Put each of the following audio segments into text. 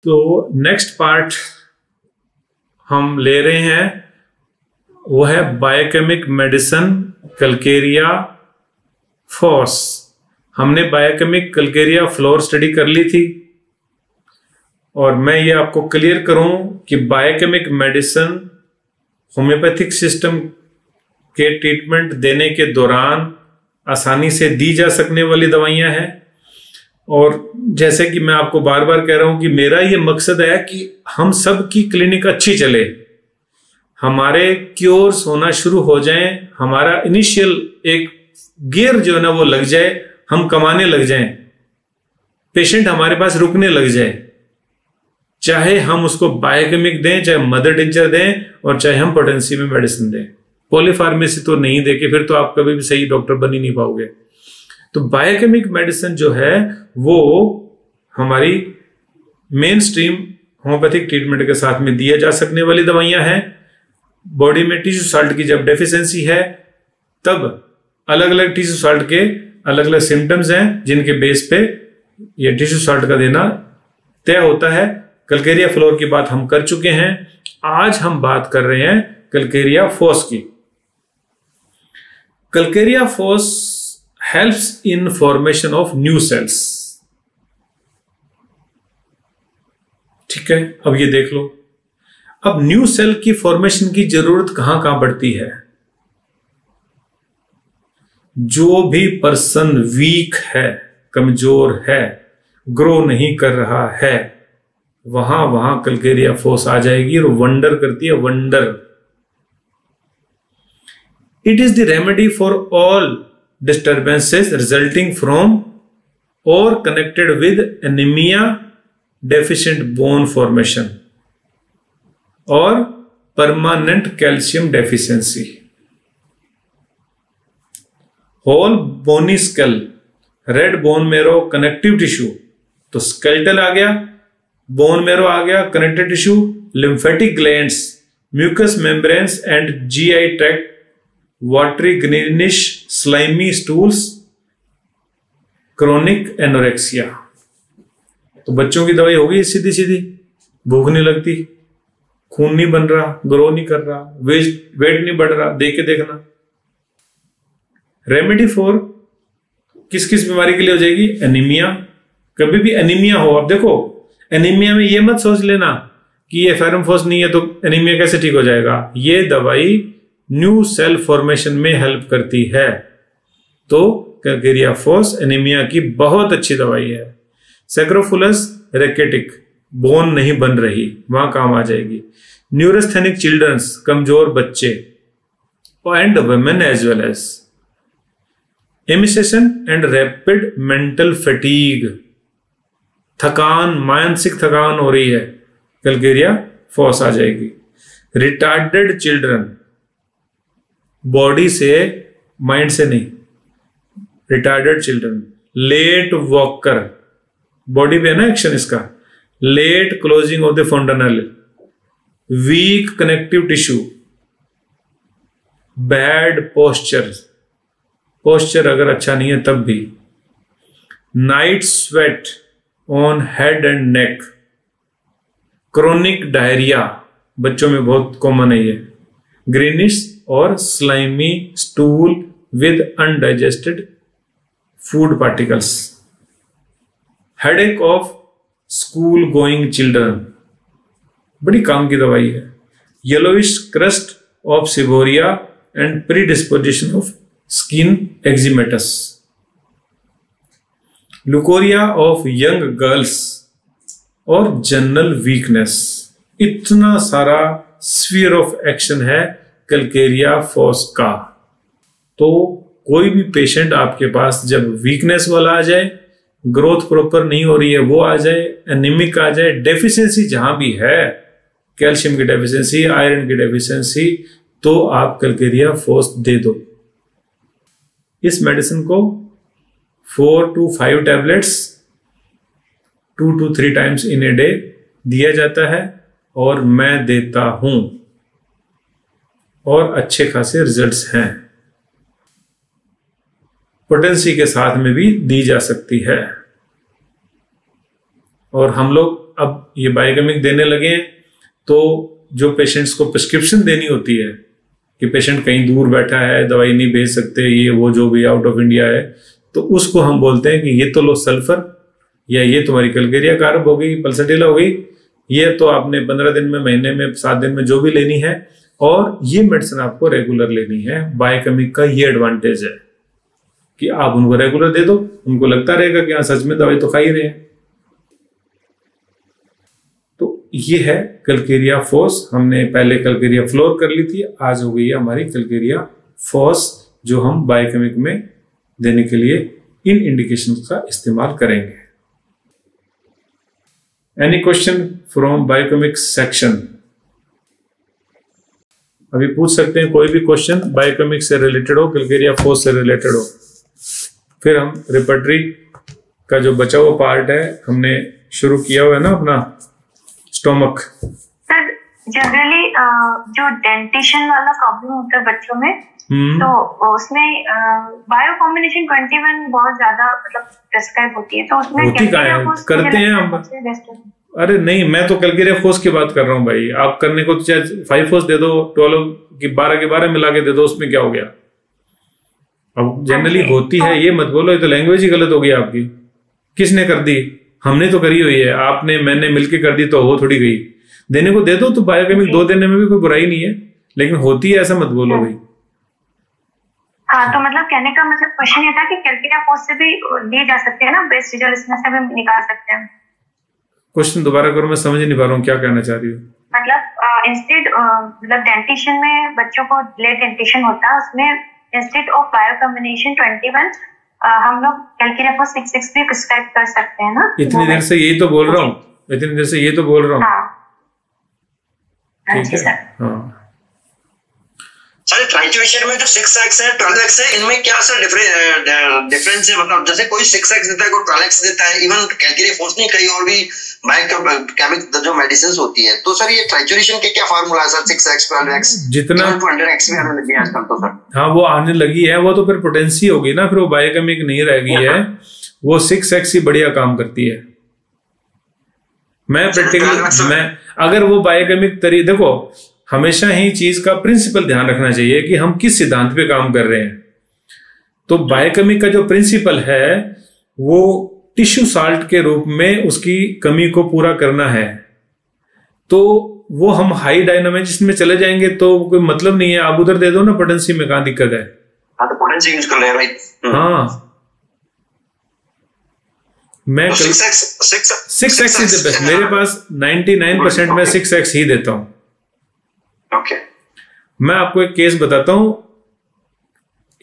तो next part हम ले रहे हैं वो है बायोकेमिक मेडिसिन कैलकेरिया फॉस। हमने बायोकेमिक कैलकेरिया फ्लोर स्टडी कर ली थी और मैं ये आपको क्लियर करूं कि बायोकेमिक मेडिसिन होम्योपैथिक सिस्टम के ट्रीटमेंट देने के दौरान आसानी से दी जा सकने वाली दवाइयां हैं। और जैसे कि मैं आपको बार बार कह रहा हूं कि मेरा ये मकसद है कि हम सब की क्लिनिक अच्छी चले, हमारे क्योर्स होना शुरू हो जाएं, हमारा इनिशियल एक गियर जो है ना वो लग जाए, हम कमाने लग जाएं, पेशेंट हमारे पास रुकने लग जाए, चाहे हम उसको बायोकेमिक दें, चाहे मदर टिंचर दें और चाहे हम पोटेंसी में मेडिसिन दें। पॉलीफार्मेसी तो नहीं देके फिर तो आप कभी भी सही डॉक्टर बन ही नहीं पाओगे। तो बायोकेमिक मेडिसिन जो है वो हमारी मेन स्ट्रीम होम्योपैथिक ट्रीटमेंट के साथ में दिया जा सकने वाली दवाइयां हैं। बॉडी में टिश्यू साल्ट की जब डेफिशिएंसी है तब अलग अलग टिश्यू साल्ट के अलग अलग सिम्टम्स हैं जिनके बेस पे ये टिश्यू साल्ट का देना तय होता है। कैलकेरिया फ्लोर की बात हम कर चुके हैं। आज हम बात कर रहे हैं कैलकेरिया फॉस की। Calcarea phos helps in formation of new cells. ठीक है, अब ये देख लो, अब न्यू सेल की फॉर्मेशन की जरूरत कहां कहां पड़ती है। जो भी पर्सन वीक है, कमजोर है, ग्रो नहीं कर रहा है, वहां वहां कैलकेरिया फॉस आ जाएगी और वंडर करती है, wonder. It is the remedy for all disturbances resulting from or connected with anemia, deficient bone formation or permanent calcium deficiency. Whole bony skull, red bone marrow, connective tissue, तो skeletal आ गया, bone marrow आ गया, connective tissue, lymphatic glands, mucous membranes and GI tract, watery greenish slimy stools, chronic anorexia। तो बच्चों की दवाई होगी सीधी सीधी, भूख नहीं लगती, खून नहीं बन रहा, ग्रो नहीं कर रहा, वेट नहीं बढ़ रहा, देख के देखना। रेमेडी फॉर किस किस बीमारी के लिए हो जाएगी? एनीमिया। कभी भी एनीमिया हो, आप देखो एनीमिया में ये मत सोच लेना कि ये फेरम फॉस नहीं है तो एनीमिया कैसे ठीक हो जाएगा। ये दवाई न्यू सेल फॉर्मेशन में हेल्प करती है। तो कैलकेरिया फॉस एनीमिया की बहुत अच्छी दवाई है। सैक्रोफुलस रेकेटिक, बोन नहीं बन रही, वहां काम आ जाएगी। न्यूरोस्थेनिक चिल्ड्रंस, कमजोर बच्चे, and women as well as. Emaciation and rapid mental fatigue, थकान, मानसिक थकान हो रही है, कैलकेरिया फॉस आ जाएगी। रिटार्डेड चिल्ड्रन, बॉडी से माइंड से नहीं, retarded children. Late walker, body पे है ना एक्शन इसका। Late closing of the fontanelle, weak connective tissue, bad posture, posture अगर अच्छा नहीं है तब भी। Night sweat on head and neck, chronic diarrhoea, बच्चों में बहुत कॉमन है ये। ग्रीनिश और slimy stool with undigested food particles. Headache of school going children, बड़ी काम की दवाई है। Yellowish crust of seborrhoea and predisposition of skin eczematous. Leucorrhoea of young girls और जनरल वीकनेस। इतना सारा स्फीयर ऑफ एक्शन है कैलकेरिया फॉस का। तो कोई भी पेशेंट आपके पास जब वीकनेस वाला आ जाए, ग्रोथ प्रॉपर नहीं हो रही है वो आ जाए, एनीमिक आ जाए, डेफिशिएंसी जहां भी है, कैल्शियम की डेफिशिएंसी, आयरन की डेफिशिएंसी, तो आप कैलकेरिया फॉस दे दो। इस मेडिसिन को 4 to 5 tablets 2 to 3 times in a day दिया जाता है और मैं देता हूं और अच्छे खासे रिजल्ट्स हैं। पोटेंसी के साथ में भी दी जा सकती है और हम लोग अब ये बायोकेमिक देने लगे हैं, तो जो पेशेंट्स को प्रिस्क्रिप्शन देनी होती है कि पेशेंट कहीं दूर बैठा है, दवाई नहीं भेज सकते, ये वो जो भी आउट ऑफ इंडिया है, तो उसको हम बोलते हैं कि ये तो लो सल्फर, या ये तुम्हारी कलकेरिया कार्ब हो गई, पल्सटीला हो गई, ये तो आपने 15 दिन में, महीने में, 7 दिन में जो भी लेनी है, और ये मेडिसिन आपको रेगुलर लेनी है। बायोकेमिक का ये एडवांटेज है कि आप उनको रेगुलर दे दो, उनको लगता रहेगा कि हाँ सच में दवाई तो खा ही रहे हैं। तो ये है कलकेरिया फोस। हमने पहले कलकेरिया फ्लोर कर ली थी, आज हो गई है हमारी कलकेरिया फोस, जो हम बायोकेमिक में देने के लिए इन इंडिकेशन का इस्तेमाल करेंगे। Any question from biochemic section? अभी पूछ सकते हैं कोई भी क्वेश्चन बायोकेमिक से रिलेटेड हो, कलकेरिया फोस से रिलेटेड हो। फिर हम रिपर्टरी का जो बचा हुआ पार्ट है हमने शुरू किया हुआ है ना अपना स्टोमक। सर जनरली जो डेंटिशन वाला प्रॉब्लम होता है बच्चों में, तो उसमें बायो कॉम्बिनेशन 21 बहुत ज्यादा मतलब प्रेस्क्राइब होती है, तो उसमें होती कहाँ है? करते हैं हम। अरे नहीं, मैं तो कलकेरिया फोस की बात कर रहा हूँ भाई। आप करने को चाहे 5 फोस दे दो, 12 की 12 के 12 मिला के दे दो, उसमें क्या हो गया? अब जनरली होती है, ये मत बोलो, ये तो लैंग्वेज ही गलत हो गई आपकी। किसने कर दी? हमने तो करी हुई है, आपने मैंने मिलके कर दी तो हो थोड़ी गई। देने को दे दो तो बायोकेमिक 2 देने में भी कोई बुराई नहीं है, लेकिन होती है ऐसा मत बोलो भाई। हाँ, तो मतलब कहने का मतलब क्वेश्चन ये था कि कलकेरिया फोस से भी दिए जा सकते हैं ना बेस्ट रिजल्ट, इसमें से भी निकाल सकते हैं। क्वेश्चन दोबारा करो, मैं समझ नहीं पा रहा हूँ क्या कहना चाह रही हूँ। मतलब इंस्टेड मतलब डेंटिशन में बच्चों को लेट डेंटिशन होता है, उसमें इंस्टेड ऑफ बायो कॉम्बिनेशन 21 हम लोग कलकेरिया फोस 6 भी प्रिस्क्राइब कर सकते हैं ना। इतनी देर से यही तो बोल रहा हूँ, इतनी देर से ये तो बोल रहा हूँ। ठीक है। हाँ सर, ट्राइट्यूरेशन में जो 6x है 12x है, इनमें क्या सर डिफरेंस है? मतलब जैसे कोई 6x देता है, कोई 12x देता है, इवन कलकेरिया फोस नहीं, कई और भी बायोकेमिक जो मेडिसिन होती है, तो सर ये ट्राइट्यूरेशन के क्या फार्मूला है सर? 6x 12x जितना 200x भी आने लगी है आजकल तो सर। हाँ, वो आने लगी है, वो तो फिर पोटेंसी होगी ना, फिर वो बायोकेमिक नहीं रह गई है, वो 6x ही बढ़िया काम करती है। मैं प्रैक्टिकली अगर वो बायोकेमिक देखो, हमेशा ही चीज का प्रिंसिपल ध्यान रखना चाहिए कि हम किस सिद्धांत पे काम कर रहे हैं। तो बायोकेमिक का जो प्रिंसिपल है वो टिश्यू साल्ट के रूप में उसकी कमी को पूरा करना है। तो वो हम हाई डायनामिक्स में चले जाएंगे तो कोई मतलब नहीं है। आप उधर दे दो ना पोटेंसी में, कहां दिक्कत है? हाँ, तो पोटेंसी यूज कर रहे हैं, राइट? हाँ, मैं 6x इज द बेस्ट। मेरे पास 99% में 6x ही देता हूं। ओके। मैं आपको एक केस बताता हूं।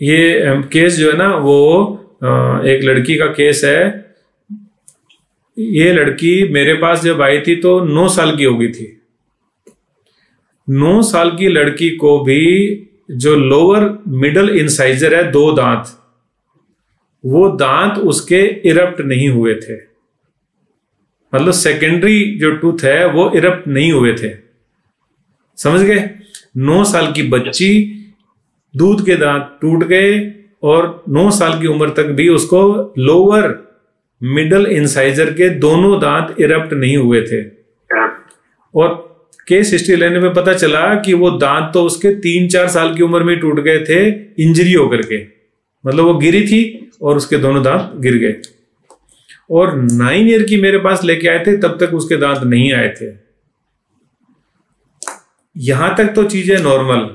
ये केस जो है ना, वो एक लड़की का केस है। ये लड़की मेरे पास जब आई थी तो 9 साल की हो गई थी। 9 साल की लड़की को भी जो लोअर मिडल इंसाइजर है, 2 दांत, वो दांत उसके इरप्ट नहीं हुए थे। मतलब सेकेंडरी जो टूथ है वो इरप्ट नहीं हुए थे, समझ गए? 9 साल की बच्ची, दूध के दांत टूट गए और 9 साल की उम्र तक भी उसको लोअर मिडल इंसाइजर के दोनों दांत इरप्ट नहीं हुए थे। और केस हिस्ट्री लेने में पता चला कि वो दांत तो उसके 3-4 साल की उम्र में टूट गए थे, इंजरी होकर के। मतलब वो गिरी थी और उसके दोनों दांत गिर गए। और 9 ईयर की मेरे पास लेके आए थे, तब तक उसके दांत नहीं आए थे। यहां तक तो चीजें नॉर्मल।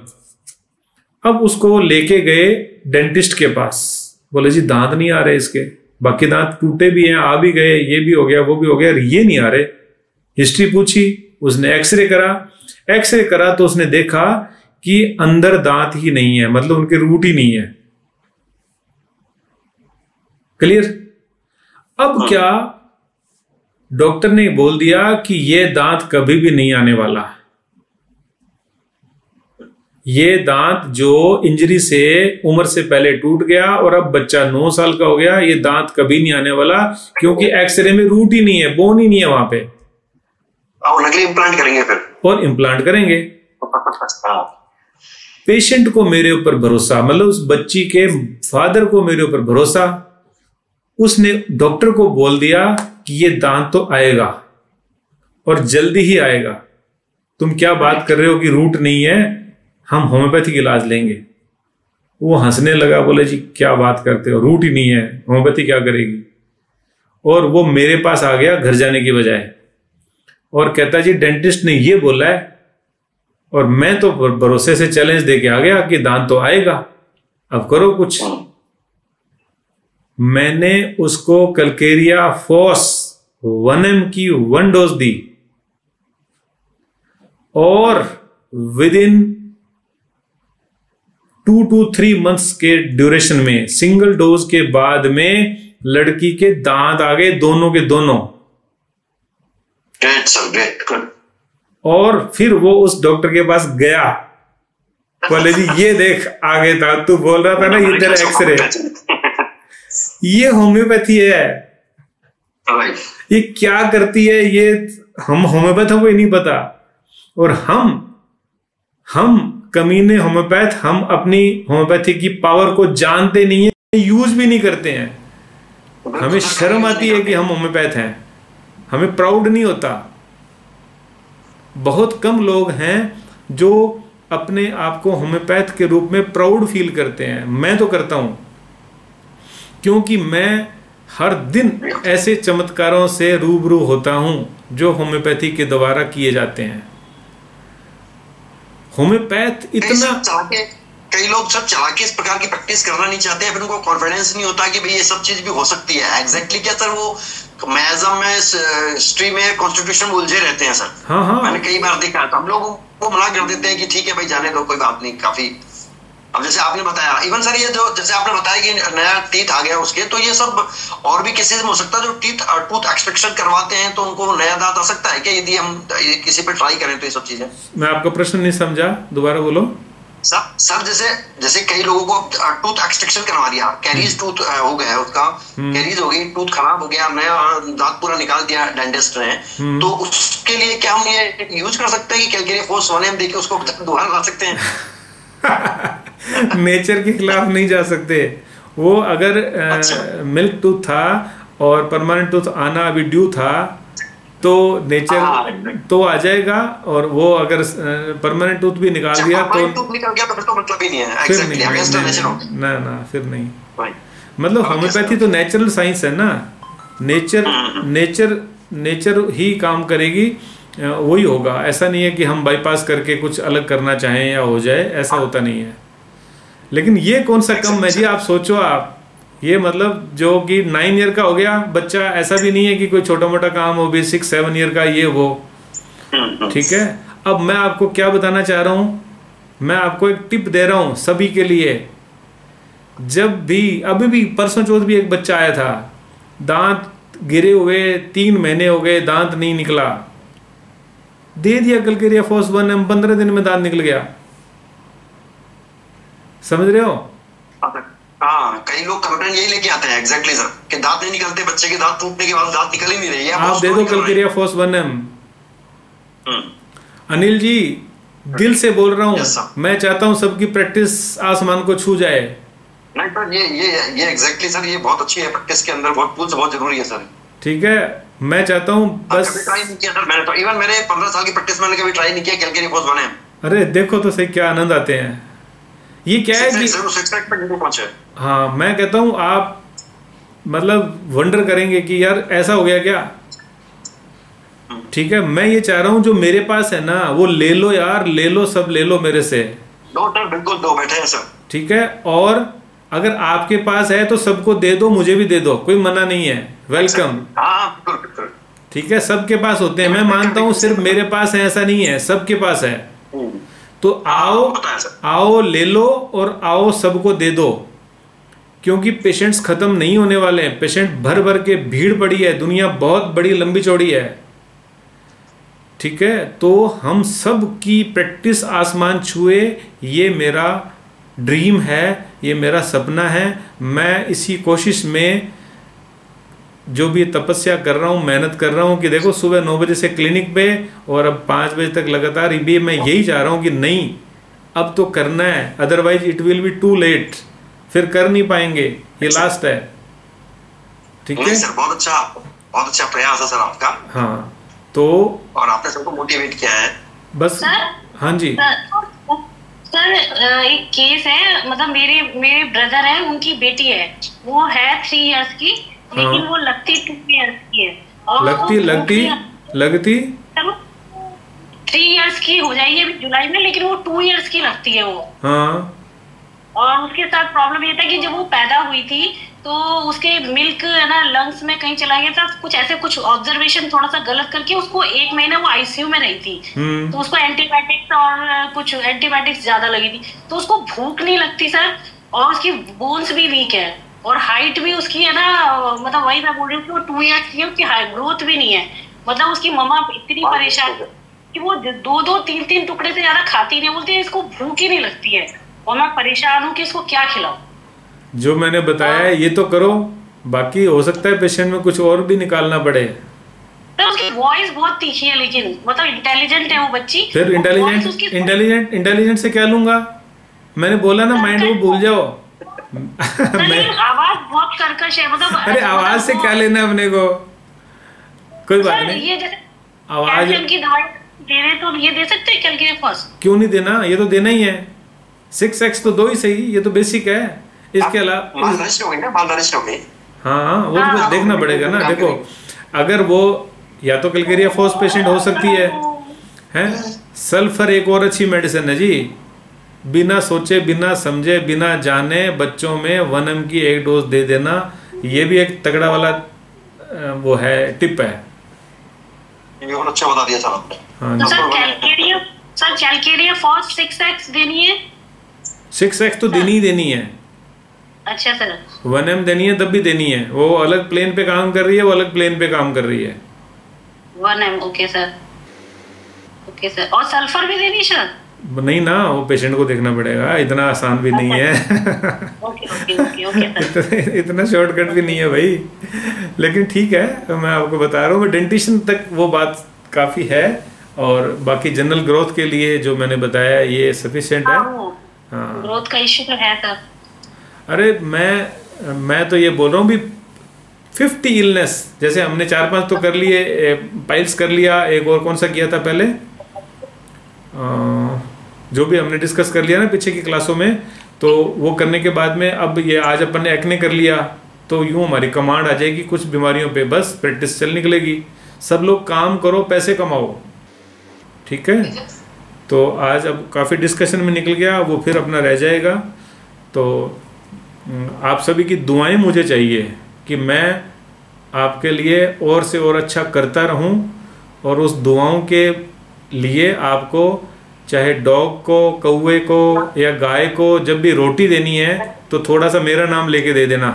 अब उसको लेके गए डेंटिस्ट के पास, बोले जी दांत नहीं आ रहे इसके, बाकी दांत टूटे भी हैं, आ भी गए, ये भी हो गया, वो भी हो गया, ये नहीं आ रहे। हिस्ट्री पूछी, उसने एक्सरे करा। एक्सरे करा तो उसने देखा कि अंदर दांत ही नहीं है, मतलब उनके रूट ही नहीं है। क्लियर? अब क्या डॉक्टर ने बोल दिया कि ये दांत कभी भी नहीं आने वाला। ये दांत जो इंजरी से उम्र से पहले टूट गया और अब बच्चा 9 साल का हो गया, ये दांत कभी नहीं आने वाला, क्योंकि एक्सरे में रूट ही नहीं है, बोन ही नहीं है वहां पे। नकली इम्प्लांट करेंगे फिर, और इम्प्लांट करेंगे। पेशेंट को मेरे ऊपर भरोसा, मतलब उस बच्ची के फादर को मेरे ऊपर भरोसा। उसने डॉक्टर को बोल दिया कि ये दांत तो आएगा। और जल्दी ही आएगा। तुम क्या बात कर रहे हो कि रूट नहीं है, हम होम्योपैथिक इलाज लेंगे। वो हंसने लगा, बोले जी क्या बात करते हो, रूट ही नहीं है, होम्योपैथी क्या करेगी। और वो मेरे पास आ गया घर जाने की बजाय और कहता जी डेंटिस्ट ने ये बोला है, और मैं तो भरोसे से चैलेंज दे के आ गया कि दांत तो आएगा, अब करो कुछ। मैंने उसको कैलकेरिया फॉस 1 mg की 1 डोज दी और विद इन 2 to 3 months के ड्यूरेशन में, सिंगल डोज के बाद में लड़की के दांत आ गए, दोनों के दोनों। और फिर वो उस डॉक्टर के पास गया, बोले जी ये देख आ गए दांत, तू बोल रहा था ना ये तेरा एक्सरे। ये होम्योपैथी है। ये क्या करती है ये हम होम्योपैथों को ही नहीं पता। और हम कमीने होम्योपैथ, हम अपनी होम्योपैथी की पावर को जानते नहीं है, यूज भी नहीं करते हैं। हमें शर्म आती है कि हम होम्योपैथ हैं, हमें प्राउड नहीं होता। बहुत कम लोग हैं जो अपने आप को होम्योपैथ के रूप में प्राउड फील करते हैं। मैं तो करता हूं, क्योंकि मैं हर दिन ऐसे चमत्कारों से रूबरू होता हूं जो होम्योपैथी के द्वारा किए जाते हैं। होम्योपैथ इतना, कई लोग सब चला के इस प्रकार की प्रैक्टिस करना नहीं चाहते हैं, फिर उनको कॉन्फिडेंस नहीं होता कि भाई ये सब चीज भी हो सकती है। एग्जैक्टली क्या सर, वो मैज़म में हिस्ट्री में कॉन्स्टिट्यूशन उलझे रहते हैं सर। हाँ। मैंने कई बार देखा, तो हम लोग वो मना कर देते हैं कि ठीक है भाई जाने दो, कोई बात नहीं। काफी अब जैसे आपने बताया, इवन सर ये जो जैसे आपने बताया कि नया टीथ आ गया उसके, तो ये सब और भी केसेस में हो सकता है जो टूथ एक्सट्रैक्शन करवाते हैं तो उनको नया दांत आ सकता है क्या, यदि हम किसी पे ट्राई करें तो ये सब चीजें? मैं आपका प्रश्न नहीं समझा, दोबारा बोलो। सर जैसे कई लोगों को टूथ एक्सट्रैक्शन करवा दिया, कैरीज टूथ हो गया है उसका, कैरीज हो गई, टूथ खराब हो गया, नया दांत पूरा निकाल दिया डेंटिस्ट ने, तो उसके लिए क्या हम ये यूज कर सकते हैं कि कैलकेरिया फोर्स 1 mg देके उसको दोबारा ला सकते हैं? नेचर के खिलाफ नहीं जा सकते। वो अगर मिल्क टूथ था और परमानेंट टूथ आना अभी ड्यू था तो नेचर तो आ जाएगा, और वो अगर परमानेंट टूथ भी निकाल दिया तो निकल गया तो फिर तो मतलब ही नहीं है। एग्जैक्टली ना फिर नहीं। मतलब होम्योपैथी तो नेचुरल साइंस है ना, नेचर ही काम करेगी, वही होगा। ऐसा नहीं है कि हम बाईपास करके कुछ अलग करना चाहें या हो जाए, ऐसा होता नहीं है। लेकिन ये कौन सा कम है जी, आप सोचो। आप ये मतलब जो कि 9 ईयर का हो गया बच्चा, ऐसा भी नहीं है कि कोई छोटा मोटा काम हो भी 6-7 ईयर का ये वो, ठीक है। अब मैं आपको क्या बताना चाह रहा हूं, मैं आपको एक टिप दे रहा हूं सभी के लिए। जब भी, अभी भी परसों चौथ भी एक बच्चा आया था, दांत गिरे हुए 3 महीने हो गए, दांत नहीं निकला, दे दिया कैलकेरिया फोर्स 1 mg, 15 दिन में दांत निकल गया। समझ रहे हो? हाँ, कई लोग कंप्लेंट यही लेके आते हैं एग्जैक्टली सर, कि दांत नहीं निकलते, बच्चे के दांत टूटने के बाद दांत निकल ही नहीं रही है। आप दे दो Calcarea force 1 mg। Anil ji दिल से बोल रहा हूँ, मैं चाहता हूँ सबकी प्रैक्टिस आसमान को छू जाए। नहीं सर, ये एग्जैक्टली सर, ये बहुत अच्छी है प्रैक्टिस के अंदर, बहुत टूल्स बहुत जरूरी है सर। ठीक है, मैं चाहता हूँ बस। ट्राई नहीं किया सर मैंने तो, इवन मेरे 15 साल की प्रैक्टिस मैंने कभी ट्राई नहीं किया कैलकेरिया फोर्स 1 mg। अरे देखो तो सही क्या आनंद आते हैं। ये क्या है कि हाँ, मैं कहता हूँ आप मतलब वंडर करेंगे कि यार ऐसा हो गया क्या। ठीक है, मैं ये चाह रहा हूँ जो मेरे पास है ना वो ले लो यार, ले लो, सब ले लो मेरे से। बिल्कुल दो, बैठे हैं सर। ठीक है, और अगर आपके पास है तो सबको दे दो, मुझे भी दे दो, कोई मना नहीं है, वेलकम। ठीक है, सबके पास होते हैं, मैं मानता हूँ सिर्फ मेरे पास है ऐसा नहीं है, सबके पास है। तो आओ ले लो और आओ सबको दे दो, क्योंकि पेशेंट्स खत्म नहीं होने वाले हैं। पेशेंट भर भर के भीड़ पड़ी है, दुनिया बहुत बड़ी लंबी चौड़ी है। ठीक है, तो हम सब की प्रैक्टिस आसमान छुए, ये मेरा ड्रीम है, ये मेरा सपना है। मैं इसी कोशिश में जो भी तपस्या कर रहा हूँ, मेहनत कर रहा हूँ कि देखो सुबह 9 बजे से क्लिनिक पे और अब 5 बजे तक लगातार, भी मैं यही चाह रहा हूँ कि नहीं अब तो करना है, otherwise it will be too late, फिर कर नहीं पाएंगे, ये लास्ट है। ठीक है सर, बहुत अच्छा प्रयास है सर आपका। हाँ, तो और आपने सबको मोटिवेट किया है बस। हाँ जी सर, एक केस है, मतलब मेरे ब्रदर है, उनकी बेटी है, वो है 3 इयर्स की, लेकिन वो लगती 2 इयर्स की है। और लगती 3 इयर्स की हो जाएगी अभी जुलाई में, लेकिन वो 2 इयर्स की लगती है वो। हाँ। और उसके साथ प्रॉब्लम ये था कि जब वो पैदा हुई थी तो उसके मिल्क है ना लंग्स में कहीं चला गया था, कुछ ऑब्जर्वेशन थोड़ा सा गलत करके उसको 1 महीना वो आईसीयू में रही थी। तो उसको एंटीबायोटिक्स और कुछ एंटीबायोटिक्स ज्यादा लगी थी, तो उसको भूख नहीं लगती सर, और उसकी बोन्स भी वीक है, और हाइट भी उसकी है ना, मतलब वही मैं बोल रही हूँ कि वो 2 इयर्स की है, उसकी ग्रोथ भी नहीं है। मतलब उसकी मम्मा इतनी परेशान कि वो 2-2, 3-3 टुकड़े से ज्यादा खाती नहीं, बोलती है इसको भूख ही नहीं लगती है, और मैं परेशान हूँ कि इसको क्या खिलाऊं। जो मैंने बताया है ये तो करो, बाकी हो सकता है पेशेंट में कुछ और भी निकालना पड़े। तो उसकी वॉइस बहुत तीखी है, लेकिन मतलब इंटेलिजेंट है वो बच्ची। फिर इंटेलिजेंट से क्या लूंगा? मैंने बोला ना माइंड को भूल जाओ। आवाज बहुत कर्कश है, मतलब अरे आवाज से क्या लेना है अपने को, कोई बात नहीं। ये जैसे आवाज की दवाई दे रहे तो ये दे सकते हैं कैल्किरेफॉस? क्यों नहीं देना, ये तो देना ही है। 6x तो दो ही सही, ये तो बेसिक है। इसके अलावा हाँ वो तो देखना पड़ेगा ना। देखो अगर वो या तो कैल्केरिया फॉस पेशेंट हो सकती है। सल्फर एक और अच्छी मेडिसिन है जी, बिना सोचे बिना समझे बिना जाने बच्चों में 1 mg की 1 डोज दे देना, ये भी एक तगड़ा वाला वो है, टिप है। ये बहुत अच्छा बता दिया सर आपने। हाँ तो सर कैल्केरिया फॉस 6x देनी है? 6x तो देनी ही देनी है। अच्छा सर। 1 mg देनी है, तब भी देनी है। वो अलग प्लेन पे काम कर रही है, वो अलग प्लेन पे काम कर रही है। 1 mg, okay sir, okay sir. और सल्फर भी देनी सर? नहीं ना, वो पेशेंट को देखना पड़ेगा, इतना आसान भी नहीं है। इतना शॉर्टकट भी नहीं है भाई, लेकिन ठीक है मैं आपको बता रहा हूँ। डेंटिशन तक वो बात काफ़ी है, और बाकी जनरल ग्रोथ के लिए जो मैंने बताया ये सफिशिएंट है। हाँ, ग्रोथ का इश्यू तो है सर। अरे मैं तो ये बोल रहा हूँ भी 50 इलनेस, जैसे हमने 4-5 तो कर लिए, पाइल्स कर लिया, एक और कौन सा किया था पहले, जो भी हमने डिस्कस कर लिया ना पीछे की क्लासों में, तो वो करने के बाद में अब ये आज अपन ने एक्ने कर लिया, तो यूँ हमारी कमांड आ जाएगी कुछ बीमारियों पे, बस प्रैक्टिस चल निकलेगी। सब लोग काम करो, पैसे कमाओ, ठीक है। तो आज अब काफ़ी डिस्कशन में निकल गया, वो फिर अपना रह जाएगा। तो आप सभी की दुआएं मुझे चाहिए कि मैं आपके लिए और से और अच्छा करता रहूं, और उस दुआओं के लिए आपको चाहे डॉग को, कौवे को या गाय को जब भी रोटी देनी है तो थोड़ा सा मेरा नाम लेके दे देना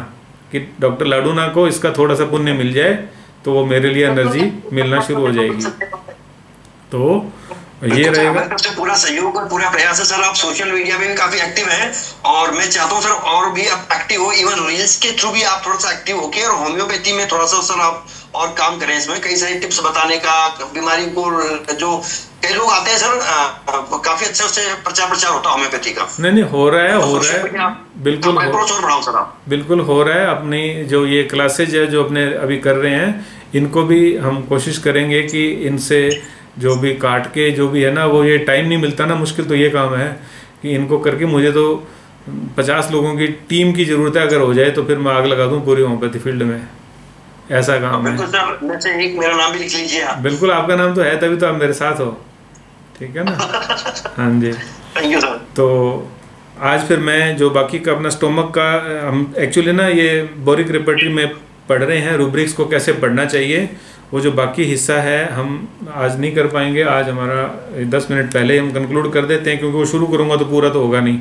कि डॉक्टर लाडूना को इसका थोड़ा सा पुण्य मिल जाए, तो वो मेरे लिए एनर्जी मिलना शुरू हो जाएगी। तो ये रहेगा पूरा सहयोग और पूरा प्रयास है सर। आप सोशल मीडिया पे भी काफी एक्टिव हैं, और मैं चाहता हूँ सर और भी आप एक्टिव हो, इवन रील्स के थ्रू भी आप थोड़ा सा एक्टिव होके, और होम्योपैथी में थोड़ा सा सर आप और काम करें। इसमें कई सारी टिप्स बताने का, बीमारी को जो कई लोग आते हैं सर, काफी अच्छा उससे प्रचार होता है होम्योपैथी का। नहीं हो रहा है बिल्कुल बिल्कुल हो रहा है। अपनी जो ये क्लासेज है जो अपने अभी कर रहे हैं, इनको भी हम कोशिश करेंगे कि इनसे जो भी काट के जो भी है ना, वो ये टाइम नहीं मिलता ना, मुश्किल तो ये काम है कि इनको करके मुझे तो 50 लोगों की टीम की जरूरत है। अगर हो जाए तो फिर मैं आग लगा दूं पूरी होम्योपैथी फील्ड में, ऐसा काम है। मेरा नाम भी लिख लीजिए। बिल्कुल, आपका नाम तो है, तभी तो आप मेरे साथ हो, ठीक है ना। हाँ जी, थैंक यू सर। तो आज फिर मैं जो बाकी का अपना स्टोमक का, हम एक्चुअली ना ये बोरिक रेपर्टरी में पढ़ रहे हैं, रूब्रिक्स को कैसे पढ़ना चाहिए, वो जो बाकी हिस्सा है हम आज नहीं कर पाएंगे। आज हमारा 10 मिनट पहले हम कंक्लूड कर देते हैं, क्योंकि वो शुरू करूँगा तो पूरा तो होगा नहीं।